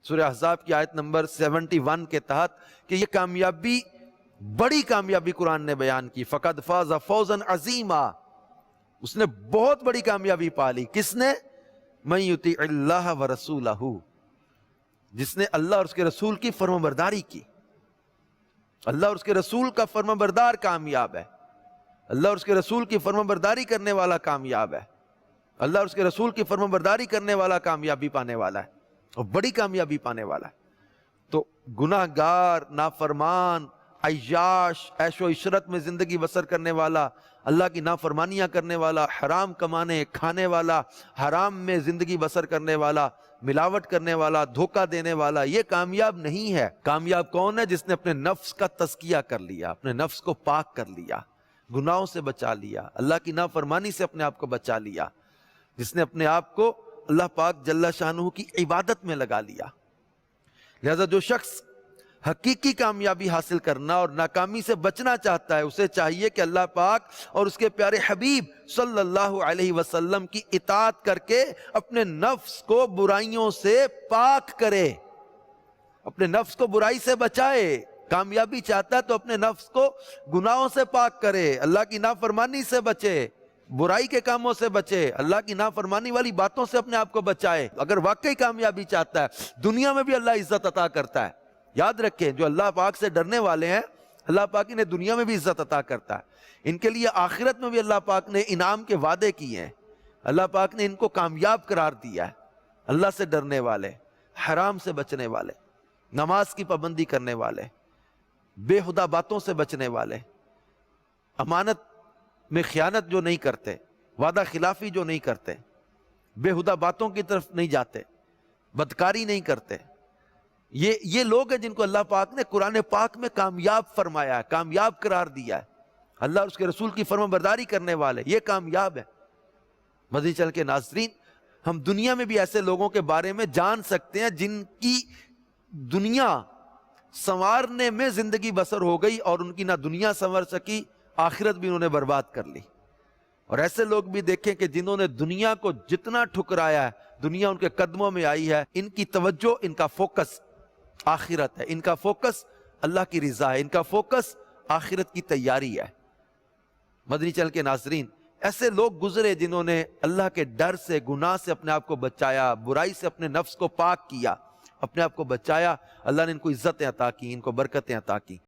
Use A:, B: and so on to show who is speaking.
A: سورہ احزاب کی آیت نمبر 71 کے تحت کہ یہ کامیابی، بڑی کامیابی قرآن نے بیان کی. فَقَدْ فَازَ فَوْزًا عَظِيمًا، اس نے بہت بڑی کامیابی پالی. کس نے؟ مَن يُطِعِ اللَّهَ وَرَسُولَهُ، جس نے اللہ اور اس کے رسول کی فرمانبرداری کی. اللہ اور اس کے رسول کا فرمانبردار کامیاب ہے. اللہ اور اس کے رسول کی فرمانبرداری کرنے والا کامیاب ہے. اللہ اور اس کے رسول کی فرمانبرداری کرنے والا کامیابی پانے والا ہے، اور بڑی کامیابی پانے والا ہے. تو گناہ گار، نافرمان، عیاش، عیش و عشرت میں زندگی بسر کرنے والا، اللہ کی نافرمانیاں کرنے والا، حرام کمانے کھانے والا، حرام میں زندگی بسر کرنے والا، ملاوٹ کرنے والا، دھوکہ دینے والا، یہ کامیاب نہیں ہے. کامیاب کون ہے؟ جس نے اپنے نفس کا تزکیہ کر لیا، اپنے نفس کو پاک کر لیا، گناہوں سے بچا لیا، اللہ کی نافرمانی سے اپنے آپ کو بچا لیا، جس نے اپنے آپ کو اللہ پاک جل شانہ کی عبادت میں لگا لیا. لہذا جو شخص حقیقی کامیابی حاصل کرنا اور ناکامی سے بچنا چاہتا ہے، اسے چاہیے کہ اللہ پاک اور اس کے پیارے حبیب صلی اللہ علیہ وسلم کی اطاعت کر کے اپنے نفس کو برائیوں سے پاک کرے، اپنے نفس کو برائی سے بچائے. کامیابی چاہتا ہے تو اپنے نفس کو گناہوں سے پاک کرے، اللہ کی نافرمانی سے بچے، برائی کے کاموں سے بچے، اللہ کی نافرمانی والی باتوں سے اپنے آپ کو بچائے. اگر واقعی کامیابی چاہتا ہے، دنیا میں بھی اللہ عزت عطا کرتا ہے. یاد رکھیں، جو اللہ پاک سے ڈرنے والے ہیں، اللہ پاک انہیں دنیا میں بھی عزت عطا کرتا ہے. ان کے لیے آخرت میں بھی اللہ پاک نے انعام کے وعدے کیے ہیں. اللہ پاک نے ان کو کامیاب قرار دیا ہے. اللہ سے ڈرنے والے، حرام سے بچنے والے، نماز کی پابندی کرنے والے، بے ہدہ باتوں سے بچنے والے، امانت میں خیانت جو نہیں کرتے، وعدہ خلافی جو نہیں کرتے، بے ہدہ باتوں کی طرف نہیں جاتے، بدکاری نہیں کرتے، یہ لوگ ہیں جن کو اللہ پاک نے قرآن پاک میں کامیاب فرمایا ہے، کامیاب قرار دیا ہے. اللہ اور اس کے رسول کی فرمانبرداری کرنے والے، یہ کامیاب ہے. مدنی چینل کے ناظرین، ہم دنیا میں بھی ایسے لوگوں کے بارے میں جان سکتے ہیں جن کی دنیا سنوارنے میں زندگی بسر ہو گئی اور ان کی نہ دنیا سنور سکی، آخرت بھی انہوں نے برباد کر لی. اور ایسے لوگ بھی دیکھیں کہ جنہوں نے دنیا کو جتنا ٹھکرایا ہے، دنیا ان کے قدموں میں آئی ہے. ان کی توجہ، ان کا فوکس آخرت ہے، ان کا فوکس اللہ کی رضا ہے، ان کا فوکس آخرت کی تیاری ہے. مدنی چینل کے ناظرین، ایسے لوگ گزرے جنہوں نے اللہ کے ڈر سے، گناہ سے اپنے آپ کو بچایا، برائی سے اپنے نفس کو پاک کیا، اپنے آپ کو بچایا. اللہ نے ان کو عزتیں عطا کی، ان کو برکتیں عطا کی.